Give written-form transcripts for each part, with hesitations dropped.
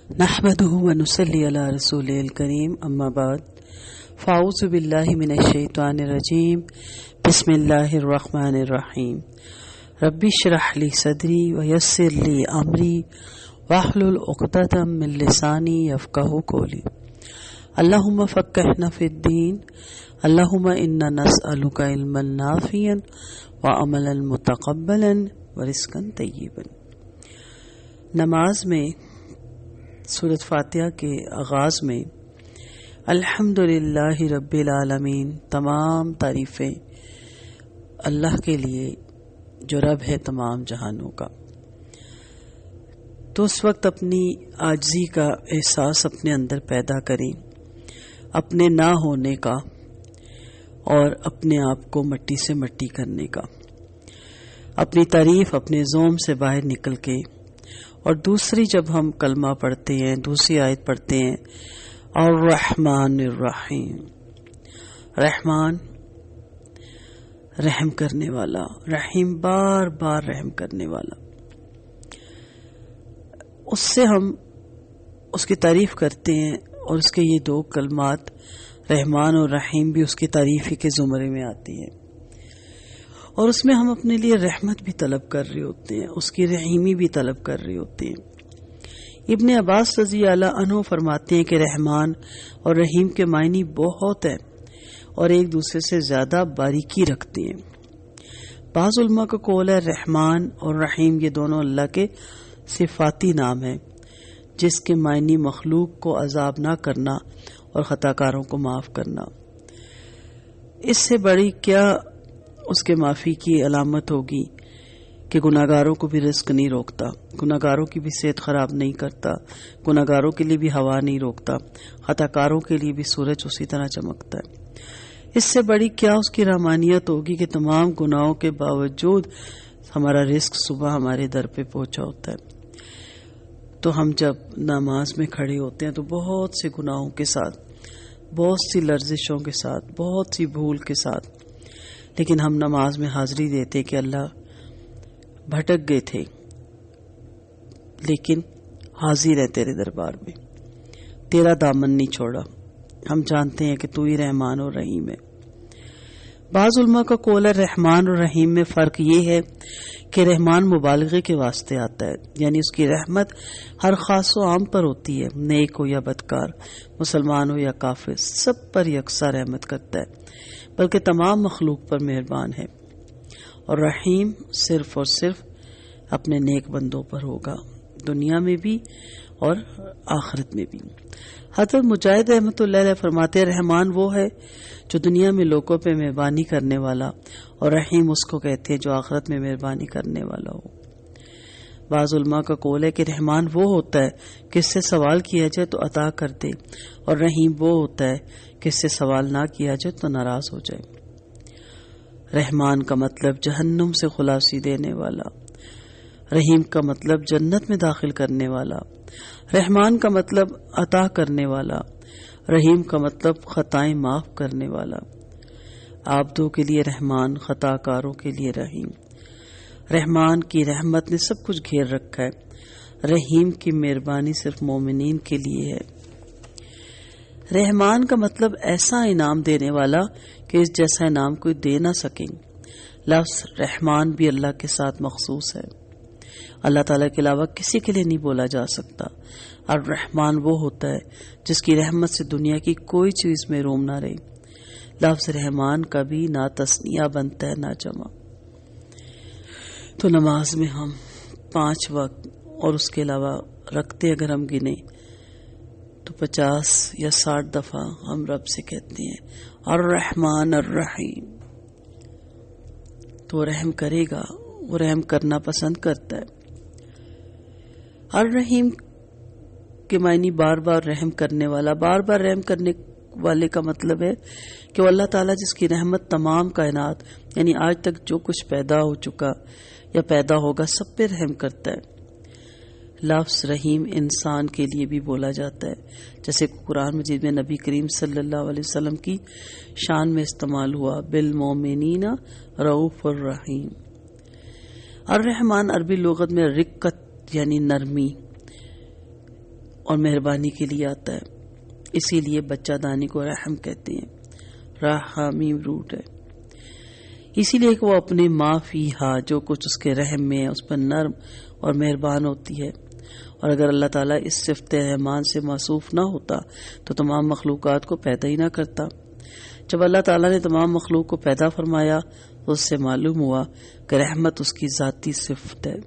نحمده ونصلي على رسوله الكريم اما بعد فاعوذ بالله من الشیطان الرجیم بسم اللہ الرحمن الرحیم رب اشرح لي صدری ويسر لي امری واحلل عقدۃ من لسانی یفقهوا قولی اللهم فقهنا في الدین اللهم انا نسألك علما نافعا وعملا متقبلا ورزقا طیبا۔ نماز میں سورۃ فاتحہ کے آغاز میں الحمدللہ رب العالمین، تمام تعریفیں اللہ کے لیے جو رب ہے تمام جہانوں کا۔ تو اس وقت اپنی عاجزی کا احساس اپنے اندر پیدا کریں، اپنے نہ ہونے کا اور اپنے آپ کو مٹی سے مٹی کرنے کا، اپنی تعریف اپنے زوم سے باہر نکل کے۔ اور دوسری جب ہم کلمہ پڑھتے ہیں، دوسری آیت پڑھتے ہیں الرحمن الرحیم، رحمان رحم کرنے والا، رحیم بار بار رحم کرنے والا، اس سے ہم اس کی تعریف کرتے ہیں۔ اور اس کے یہ دو کلمات رحمان اور رحیم بھی اس کی تعریف ہی کے زمرے میں آتی ہیں، اور اس میں ہم اپنے لیے رحمت بھی طلب کر رہے ہوتے ہیں، اس کی رحیمی بھی طلب کر رہے ہوتے ہیں۔ ابن عباس رضی اللہ عنہ فرماتے ہیں کہ رحمان اور رحیم کے معنی بہت ہیں اور ایک دوسرے سے زیادہ باریکی رکھتے ہیں۔ بعض علماء کا قول ہے رحمان اور رحیم یہ دونوں اللہ کے صفاتی نام ہیں، جس کے معنی مخلوق کو عذاب نہ کرنا اور خطا کاروں کو معاف کرنا۔ اس سے بڑی کیا اس کے معافی کی علامت ہوگی کہ گناہگاروں کو بھی رزق نہیں روکتا، گناہگاروں کی بھی صحت خراب نہیں کرتا، گناہگاروں کے لیے بھی ہوا نہیں روکتا، خطا کاروں کے لیے بھی سورج اسی طرح چمکتا ہے۔ اس سے بڑی کیا اس کی رحمانیت ہوگی کہ تمام گناہوں کے باوجود ہمارا رزق صبح ہمارے در پہ پہنچا ہوتا ہے۔ تو ہم جب نماز میں کھڑے ہوتے ہیں تو بہت سے گناہوں کے ساتھ، بہت سی لرزشوں کے ساتھ، بہت سی بھول کے ساتھ، لیکن ہم نماز میں حاضری دیتے کہ اللہ بھٹک گئے تھے لیکن حاضر ہے تیرے دربار میں، تیرا دامن نہیں چھوڑا، ہم جانتے ہیں کہ تو ہی رحمان اور رحیم ہے۔ بعض علماء کا قول ہے رحمان اور رحیم میں فرق یہ ہے کہ رحمان مبالغے کے واسطے آتا ہے، یعنی اس کی رحمت ہر خاص و عام پر ہوتی ہے، نیک ہو یا بدکار، مسلمان ہو یا کافر، سب پر یکساں رحمت کرتا ہے، بلکہ تمام مخلوق پر مہربان ہے۔ اور رحیم صرف اور صرف اپنے نیک بندوں پر ہوگا، دنیا میں بھی اور آخرت میں بھی۔ حضرت مجاہد رحمۃ اللہ علیہ فرماتے ہیں رحمان وہ ہے جو دنیا میں لوگوں پہ مہربانی کرنے والا، اور رحیم اس کو کہتے ہیں جو آخرت میں مہربانی کرنے والا ہو۔ بعض علماء کا قول ہے کہ رحمان وہ ہوتا ہے کہ اس سے سوال کیا جائے تو عطا کر دے، اور رحیم وہ ہوتا ہے کہ اس سے سوال نہ کیا جائے تو ناراض ہو جائے۔ رحمان کا مطلب جہنم سے خلاصی دینے والا، رحیم کا مطلب جنت میں داخل کرنے والا، رحمان کا مطلب عطا کرنے والا، رحیم کا مطلب خطائیں معاف کرنے والا۔ عابدوں کے لیے رحمان، خطا کاروں کے لیے رحیم۔ رحمان کی رحمت نے سب کچھ گھیر رکھا ہے، رحیم کی مہربانی صرف مومنین کے لیے ہے۔ رحمان کا مطلب ایسا انعام دینے والا کہ اس جیسا انعام کوئی دے نہ سکیں۔ لفظ رحمان بھی اللہ کے ساتھ مخصوص ہے، اللہ تعالیٰ کے علاوہ کسی کے لیے نہیں بولا جا سکتا۔ اور رحمان وہ ہوتا ہے جس کی رحمت سے دنیا کی کوئی چیز محروم نہ رہے۔ لفظ رحمان کا بھی نہ تثنیہ بنتا ہے نہ جمع۔ تو نماز میں ہم 5 وقت اور اس کے علاوہ رکھتے اگر ہم گنے تو 50 یا 60 دفعہ ہم رب سے کہتے ہیں الرحمن الرحیم۔ تو رحم کرے گا، وہ رحم کرنا پسند کرتا ہے۔ الرحیم کے معنی بار بار رحم کرنے والا۔ بار بار رحم کرنے والے کا مطلب ہے کہ وہ اللہ تعالیٰ جس کی رحمت تمام کائنات یعنی آج تک جو کچھ پیدا ہو چکا یا پیدا ہوگا سب پہ رحم کرتا ہے۔ لفظ رحیم انسان کے لیے بھی بولا جاتا ہے، جیسے قرآن مجید میں نبی کریم صلی اللہ علیہ وسلم کی شان میں استعمال ہوا بالمومنین رؤوف الرحیم۔ الرحمن عربی لغت میں رقت یعنی نرمی اور مہربانی کے لیے آتا ہے. اسی لیے بچہ دانی کو رحم کہتے ہیں. رحمیم روٹ ہے. اسی لیے کہ وہ اپنی ماں فیہا جو کچھ اس کے رحم میں ہے اس پر نرم اور مہربان ہوتی ہے. اور اگر اللہ تعالیٰ اس صفت رحمان سے موصوف نہ ہوتا تو تمام مخلوقات کو پیدا ہی نہ کرتا. جب اللہ تعالیٰ نے تمام مخلوق کو پیدا فرمایا تو اس سے معلوم ہوا کہ رحمت اس کی ذاتی صفت ہے.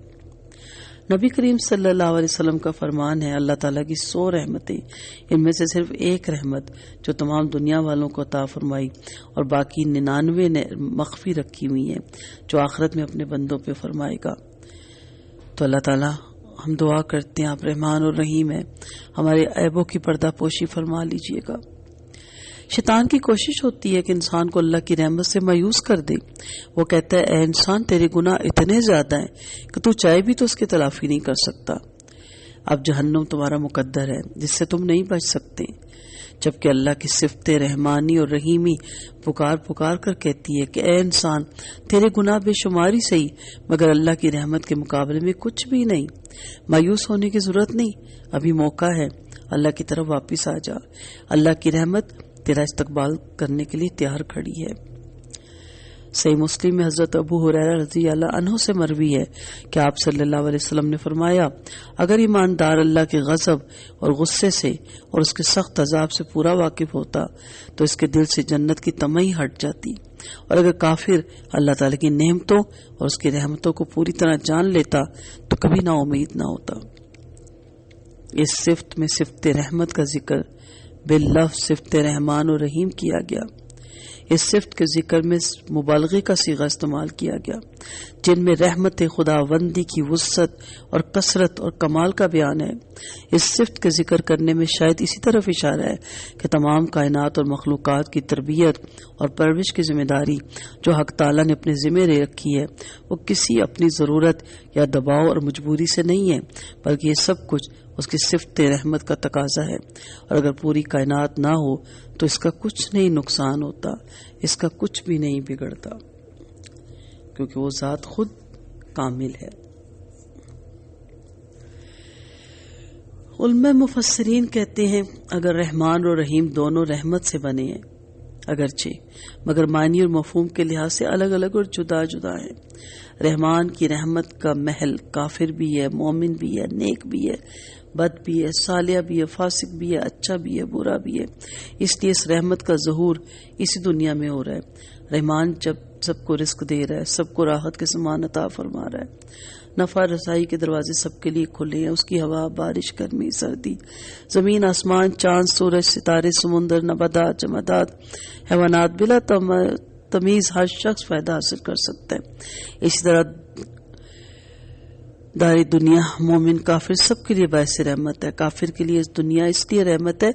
نبی کریم صلی اللہ علیہ وسلم کا فرمان ہے اللہ تعالیٰ کی 100 رحمتیں، ان میں سے صرف ایک رحمت جو تمام دنیا والوں کو عطا فرمائی اور باقی 99 نے مخفی رکھی ہوئی ہیں جو آخرت میں اپنے بندوں پہ فرمائے گا. تو اللہ تعالیٰ ہم دعا کرتے ہیں آپ رحمان اور رحیم ہیں، ہمارے عیبوں کی پردہ پوشی فرما لیجئے گا. شیطان کی کوشش ہوتی ہے کہ انسان کو اللہ کی رحمت سے مایوس کر دے. وہ کہتا ہے اے انسان تیرے گناہ اتنے زیادہ ہیں کہ تو چاہے بھی تو اس کی تلافی نہیں کر سکتا. اب جہنم تمہارا مقدر ہے جس سے تم نہیں بچ سکتے. جبکہ اللہ کی صفت رحمانی اور رحیمی پکار پکار کر کہتی ہے کہ اے انسان تیرے گناہ بے شماری صحیح مگر اللہ کی رحمت کے مقابلے میں کچھ بھی نہیں. مایوس ہونے کی ضرورت نہیں، ابھی موقع ہے. اللہ کی طرف واپس آ جا. اللہ کی رحمت تیرا استقبال کرنے کے لیے تیار کھڑی ہے. صحیح مسلم میں حضرت ابو ہریرہ رضی اللہ عنہ سے مروی ہے کہ آپ صلی اللہ علیہ وسلم نے فرمایا اگر ایماندار اللہ کے غضب اور غصے سے اور اس کے سخت عذاب سے پورا واقف ہوتا تو اس کے دل سے جنت کی تمئی ہٹ جاتی، اور اگر کافر اللہ تعالی کی نعمتوں اور اس کی رحمتوں کو پوری طرح جان لیتا تو کبھی نا امید نہ ہوتا. اس صفت میں صفت رحمت کا ذکر باللفظ صفت رحمان و رحیم کیا گیا. اس صفت کے ذکر میں مبالغے کا صیغہ استعمال کیا گیا جن میں رحمت خداوندی کی وسعت اور کثرت اور کمال کا بیان ہے. اس صفت کے ذکر کرنے میں شاید اسی طرف اشارہ ہے کہ تمام کائنات اور مخلوقات کی تربیت اور پرورش کی ذمہ داری جو حق تعالیٰ نے اپنے ذمہ لے رکھی ہے وہ کسی اپنی ضرورت یا دباؤ اور مجبوری سے نہیں ہے بلکہ یہ سب کچھ اس کی صفت رحمت کا تقاضا ہے. اور اگر پوری کائنات نہ ہو تو اس کا کچھ نہیں نقصان ہوتا، اس کا کچھ بھی نہیں بگڑتا کیونکہ وہ ذات خود کامل ہے. علماء مفسرین کہتے ہیں اگر رحمان اور رحیم دونوں رحمت سے بنے ہیں اگرچہ مگر معنی اور مفہوم کے لحاظ سے الگ الگ اور جدا جدا ہیں. رحمان کی رحمت کا محل کافر بھی ہے، مومن بھی ہے، نیک بھی ہے، بد بھی ہے، صالح بھی ہے، فاسق بھی ہے، اچھا بھی ہے، برا بھی ہے. اس لیے اس رحمت کا ظہور اسی دنیا میں ہو رہا ہے. رحمان جب سب کو رزق دے رہا ہے، سب کو راحت کے سامان عطا فرما رہا ہے، نفع رسائی کے دروازے سب کے لیے کھلے ہیں. اس کی ہوا، بارش، گرمی، سردی، زمین، آسمان، چاند، سورج، ستارے، سمندر، نباتات، جمادات، حیوانات بلا تمیز ہر شخص فائدہ حاصل کر سکتا ہے. اسی طرح داری دنیا مومن کافر سب کے لیے باعث رحمت ہے. کافر کے لیے اس دنیا اس لیے رحمت ہے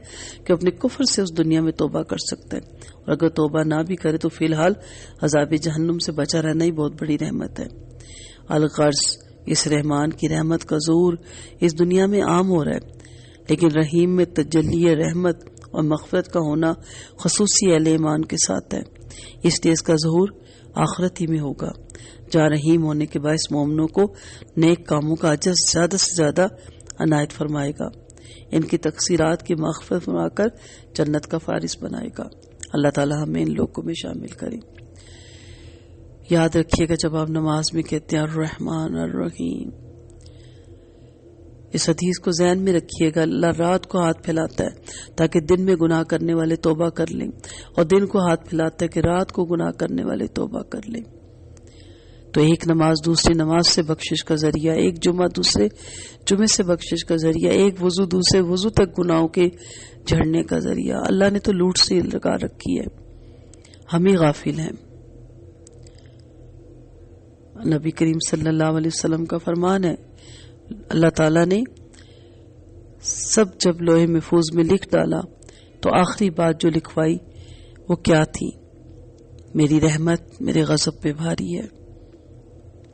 کہ اپنے کفر سے اس دنیا میں توبہ کر سکتا ہے، اور اگر توبہ نہ بھی کرے تو فی الحال عذاب جہنم سے بچا رہنا ہی بہت بڑی رحمت ہے. الغرض اس رحمان کی رحمت کا ظہور اس دنیا میں عام ہو رہا ہے، لیکن رحیم میں تجلی رحمت اور مغفرت کا ہونا خصوصی اہل ایمان کے ساتھ ہے. اس لیے اس کا ظہور آخرت ہی میں ہوگا جہاں رحیم ہونے کے باعث مومنوں کو نیک کاموں کا اجر زیادہ سے زیادہ عنایت فرمائے گا، ان کی تقصیرات کی مغفرت فرما کر جنت کا فارس بنائے گا. اللہ تعالی ہمیں ان لوگوں میں شامل کرے. یاد رکھیے گا جب آپ نماز میں کہتے ہیں الرحمن الرحیم، اس حدیث کو ذہن میں رکھیے گا. اللہ رات کو ہاتھ پھیلاتا ہے تاکہ دن میں گناہ کرنے والے توبہ کر لیں، اور دن کو ہاتھ پھیلاتا ہے کہ رات کو گناہ کرنے والے توبہ کر لیں. تو ایک نماز دوسری نماز سے بخشش کا ذریعہ، ایک جمعہ دوسرے جمعے سے بخشش کا ذریعہ، ایک وضو دوسرے وضو تک گناہوں کے جھڑنے کا ذریعہ. اللہ نے تو لوٹ سے لگا رکھی ہے، ہم ہی غافل ہیں. نبی کریم صلی اللہ علیہ وسلم کا فرمان ہے اللہ تعالیٰ نے سب جب لوح محفوظ میں لکھ ڈالا تو آخری بات جو لکھوائی وہ کیا تھی؟ میری رحمت میرے غضب پہ بھاری ہے.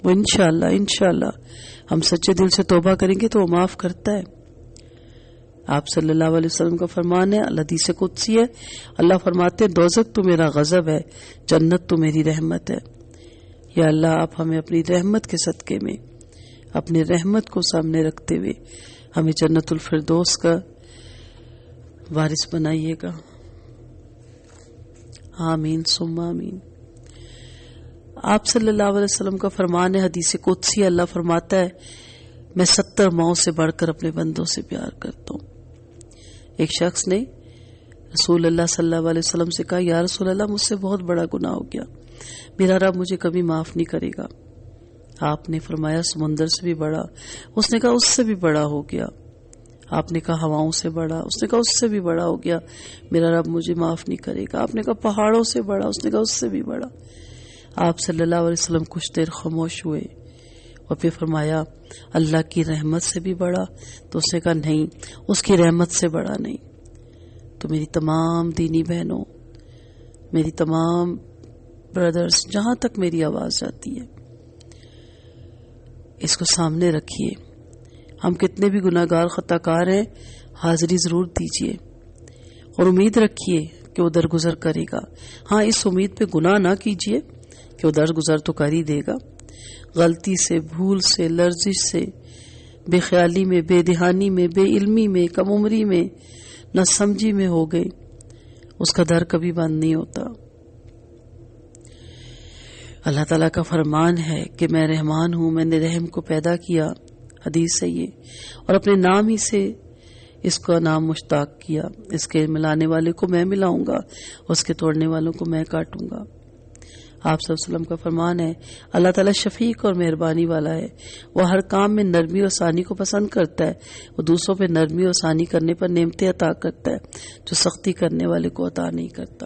وہ انشاءاللہ ہم سچے دل سے توبہ کریں گے تو وہ معاف کرتا ہے. آپ صلی اللہ علیہ وسلم کا فرمان ہے، حدیث قدسی ہے، اللہ فرماتے ہیں دوزخ تو میرا غضب ہے، جنت تو میری رحمت ہے. یا اللہ آپ ہمیں اپنی رحمت کے صدقے میں اپنی رحمت کو سامنے رکھتے ہوئے ہمیں جنت الفردوس کا وارث بنائیے گا. آمین ثم آمین. آپ صلی اللہ علیہ وسلم کا فرمان ہے، حدیث قدسی، اللہ فرماتا ہے میں 70 ماؤں سے بڑھ کر اپنے بندوں سے پیار کرتا ہوں. ایک شخص نے رسول اللہ صلی اللہ علیہ وسلم سے کہا، یا رسول اللہ مجھ سے بہت بڑا گناہ ہو گیا، میرا رب مجھے کبھی معاف نہیں کرے گا. آپ نے فرمایا سمندر سے بھی بڑا. اس نے کہا اس سے بھی بڑا ہو گیا. آپ نے کہا ہواؤں سے بڑا. اس نے کہا اس سے بھی بڑا ہو گیا، میرا رب مجھے معاف نہیں کرے گا. آپ نے کہا پہاڑوں سے بڑا. اس نے کہا اس سے بھی بڑا. آپ صلی اللہ علیہ وسلم کچھ دیر خاموش ہوئے اور پھر فرمایا اللہ کی رحمت سے بھی بڑا. تو اس نے کہا نہیں، اس کی رحمت سے بڑا نہیں. تو میری تمام دینی بہنوں، میری تمام بردرز، جہاں تک میری آواز جاتی ہے، اس کو سامنے رکھیے. ہم کتنے بھی گناہ گار خطا کار ہیں، حاضری ضرور دیجیے اور امید رکھیے کہ وہ درگزر کرے گا. ہاں، اس امید پہ گناہ نہ کیجیے کہ وہ درگزر تو کر ہی دے گا. غلطی سے، بھول سے، لرزش سے، بے خیالی میں، بے دہانی میں، بے علمی میں، کم عمری میں، نہ سمجھی میں ہو گئے، اس کا در کبھی بند نہیں ہوتا. اللہ تعالیٰ کا فرمان ہے کہ میں رحمان ہوں، میں نے رحم کو پیدا کیا، حدیث ہے یہ، اور اپنے نام ہی سے اس کا نام مشتاق کیا. اس کے ملانے والے کو میں ملاؤں گا، اس کے توڑنے والوں کو میں کاٹوں گا. آپ صلی اللہ علیہ وسلم کا فرمان ہے اللہ تعالیٰ شفیق اور مہربانی والا ہے، وہ ہر کام میں نرمی اور آسانی کو پسند کرتا ہے. وہ دوسروں پہ نرمی اور آسانی کرنے پر نعمتیں عطا کرتا ہے جو سختی کرنے والے کو عطا نہیں کرتا.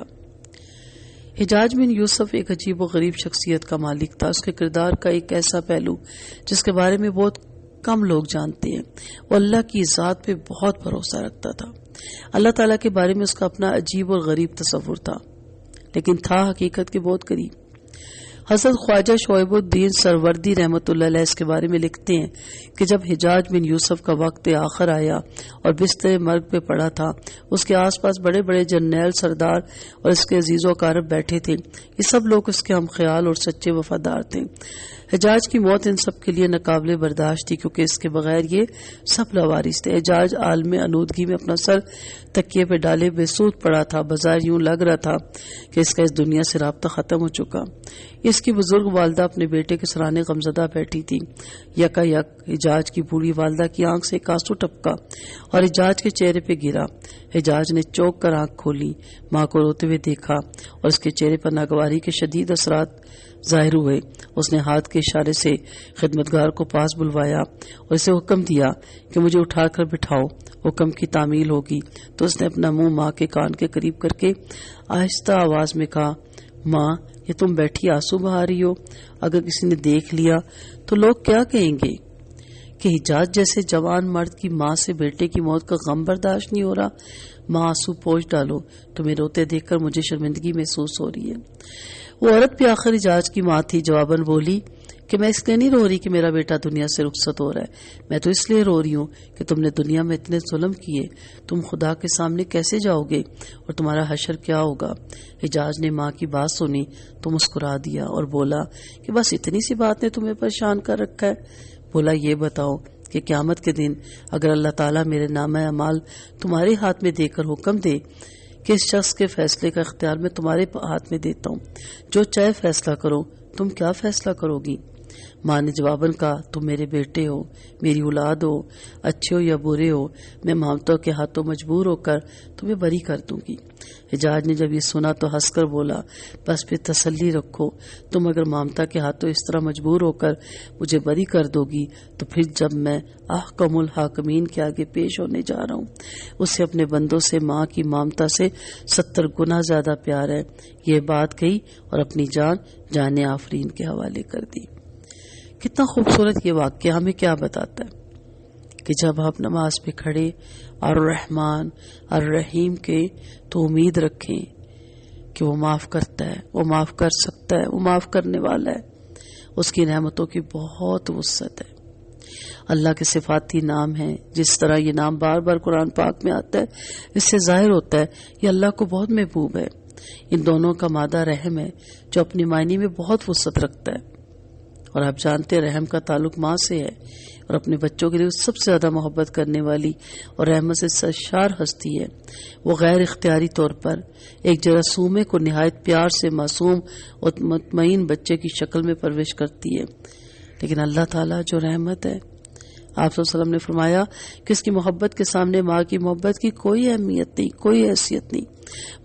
حجاج بن یوسف ایک عجیب و غریب شخصیت کا مالک تھا. اس کے کردار کا ایک ایسا پہلو جس کے بارے میں بہت کم لوگ جانتے ہیں، وہ اللہ کی ذات پہ بہت بھروسہ رکھتا تھا. اللہ تعالیٰ کے بارے میں اس کا اپنا عجیب اور غریب تصور تھا، لیکن تھا حقیقت کے بہت قریب. حضرت خواجہ شعیب الدین سروردی رحمۃ اللہ علیہ اس کے بارے میں لکھتے ہیں کہ جب حجاج بن یوسف کا وقت آخر آیا اور بستر مرگ پہ پڑا تھا، اس کے آس پاس بڑے بڑے جرنیل، سردار اور اس کے عزیز و اقارب بیٹھے تھے. یہ سب لوگ اس کے ہم خیال اور سچے وفادار تھے. حجاج کی موت ان سب کے لیے ناقابل برداشت تھی، کیونکہ اس کے بغیر یہ سب لاوارث تھے. حجاج عالم انودگی میں اپنا سر تکیے پہ ڈالے بے سود پڑا تھا. بظاہر یوں لگ رہا تھا کہ اس کا اس دنیا سے رابطہ ختم ہو چکا. اس کی بزرگ والدہ اپنے بیٹے کے سرانے غمزدہ بیٹھی تھی. یکا یک حجاج کی بوڑھی والدہ کی آنکھ سے ایک آنسو ٹپکا اور حجاج کے چہرے پہ گرا. حجاج نے چوک کر آنکھ کھولی، ماں کو روتے ہوئے دیکھا اور اس کے چہرے پر ناگواری کے شدید اثرات ظاہر ہوئے. اس نے ہاتھ کے اشارے سے خدمتگار کو پاس بلوایا اور اسے حکم دیا کہ مجھے اٹھا کر بٹھاؤ، حکم کی تعمیل ہوگی. تو اس نے اپنا منہ ماں کے کان کے قریب کر کے آہستہ آواز میں کہا، ماں یہ تم بیٹھی آنسو بہا رہی ہو، اگر کسی نے دیکھ لیا تو لوگ کیا کہیں گے کہ حجاج جیسے جوان مرد کی ماں سے بیٹے کی موت کا غم برداشت نہیں ہو رہا. ماں آنسو پوچھ ڈالو، تمہیں روتے دیکھ کر مجھے شرمندگی محسوس ہو رہی ہے. وہ عورت بھی آخر حجاج کی ماں تھی. جواباً بولی کہ میں اس لیے نہیں رو رہی کہ میرا بیٹا دنیا سے رخصت ہو رہا ہے، میں تو اس لیے رو رہی ہوں کہ تم نے دنیا میں اتنے ظلم کیے، تم خدا کے سامنے کیسے جاؤ گے اور تمہارا حشر کیا ہوگا. حجاج نے ماں کی بات سنی تو مسکرا دیا اور بولا کہ بس اتنی سی بات نے تمہیں پریشان کر رکھا ہے. بولا یہ بتاؤ کہ قیامت کے دن اگر اللہ تعالیٰ میرے نامہ اعمال تمہارے ہاتھ میں دے کر حکم دے کہ اس شخص کے فیصلے کا اختیار میں تمہارے ہاتھ میں دیتا ہوں، جو چاہے فیصلہ کرو، تم کیا فیصلہ کرو گی؟ ماں نے جواباً کہا تم میرے بیٹے ہو، میری اولاد ہو، اچھے ہو یا برے ہو، میں مامتوں کے ہاتھوں مجبور ہو کر تمہیں بری کر دوں گی. حجاج نے جب یہ سنا تو ہنس کر بولا بس پھر تسلی رکھو، تم اگر مامتا کے ہاتھوں اس طرح مجبور ہو کر مجھے بری کر دو گی تو پھر جب میں احکم الحاکمین کے آگے پیش ہونے جا رہا ہوں اسے اپنے بندوں سے ماں کی مامتا سے 70 گنا زیادہ پیار ہے. یہ بات کہی اور اپنی جان آفرین کے حوالے کر دی. کتنا خوبصورت یہ واقعہ ہمیں کیا بتاتا ہے کہ جب آپ نماز پہ کھڑے الرحمن الرحیم کے تو امید رکھیں کہ وہ معاف کرتا ہے، وہ معاف کر سکتا ہے، وہ معاف کرنے والا ہے. اس کی نعمتوں کی بہت وسعت ہے. اللہ کے صفاتی نام ہیں، جس طرح یہ نام بار بار قرآن پاک میں آتا ہے اس سے ظاہر ہوتا ہے یہ اللہ کو بہت محبوب ہے. ان دونوں کا مادہ رحم ہے جو اپنی معنی میں بہت وسعت رکھتا ہے اور آپ جانتے ہیں رحم کا تعلق ماں سے ہے، اور اپنے بچوں کے لیے سب سے زیادہ محبت کرنے والی اور رحمت سے سرشار ہستی ہے۔ وہ غیر اختیاری طور پر ایک جراثومے کو نہایت پیار سے معصوم اور مطمئن بچے کی شکل میں پرورش کرتی ہے، لیکن اللہ تعالیٰ جو رحمت ہے، آپ صلی اللہ علیہ وسلم نے فرمایا کہ اس کی محبت کے سامنے ماں کی محبت کی کوئی اہمیت نہیں، کوئی حیثیت نہیں۔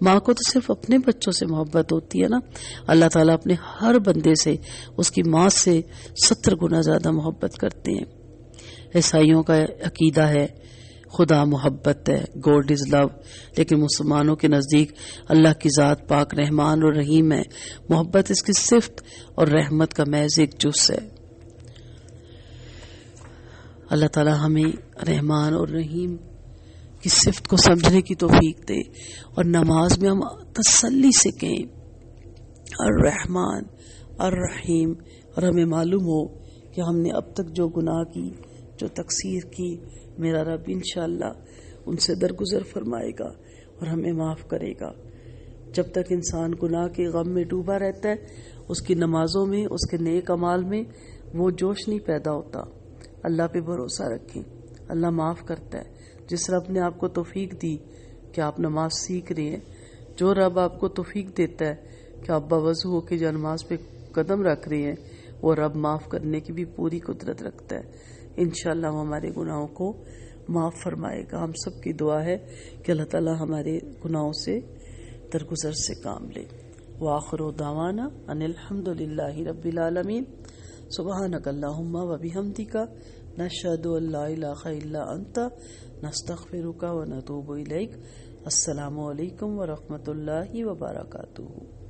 ماں کو تو صرف اپنے بچوں سے محبت ہوتی ہے نا، اللہ تعالیٰ اپنے ہر بندے سے اس کی ماں سے 70 گنا زیادہ محبت کرتے ہیں۔ عیسائیوں کا عقیدہ ہے خدا محبت ہے، گوڈ از لو، لیکن مسلمانوں کے نزدیک اللہ کی ذات پاک رحمان اور رحیم ہے، محبت اس کی صفت اور رحمت کا محض ایک جز ہے۔ اللہ تعالیٰ ہمیں رحمان اور رحیم کی صفت کو سمجھنے کی توفیق دے، اور نماز میں ہم تسلی سے کہیں الرحمن الرحیم، اور ہمیں معلوم ہو کہ ہم نے اب تک جو گناہ کی، جو تقصیر کی، میرا رب انشاءاللہ ان سے درگزر فرمائے گا اور ہمیں معاف کرے گا۔ جب تک انسان گناہ کے غم میں ڈوبا رہتا ہے، اس کی نمازوں میں، اس کے نیک اعمال میں وہ جوش نہیں پیدا ہوتا۔ اللہ پہ بھروسہ رکھیں، اللہ معاف کرتا ہے۔ جس رب نے آپ کو توفیق دی کہ آپ نماز سیکھ رہے ہیں، جو رب آپ کو توفیق دیتا ہے کہ آپ باوضو ہو کے جو نماز پہ قدم رکھ رہے ہیں، وہ رب معاف کرنے کی بھی پوری قدرت رکھتا ہے۔ انشاءاللہ وہ ہمارے گناہوں کو معاف فرمائے گا۔ ہم سب کی دعا ہے کہ اللہ تعالیٰ ہمارے گناہوں سے درگزر سے کام لے۔ وآخر دعوانا ان الحمد للہ رب العالمین۔ سبحانک اللہم و بحمدک، نشہد ان لا الہ الا انت، نستغفرک و نتوب الیک۔ السلام علیکم ورحمۃ اللہ وبرکاتہ۔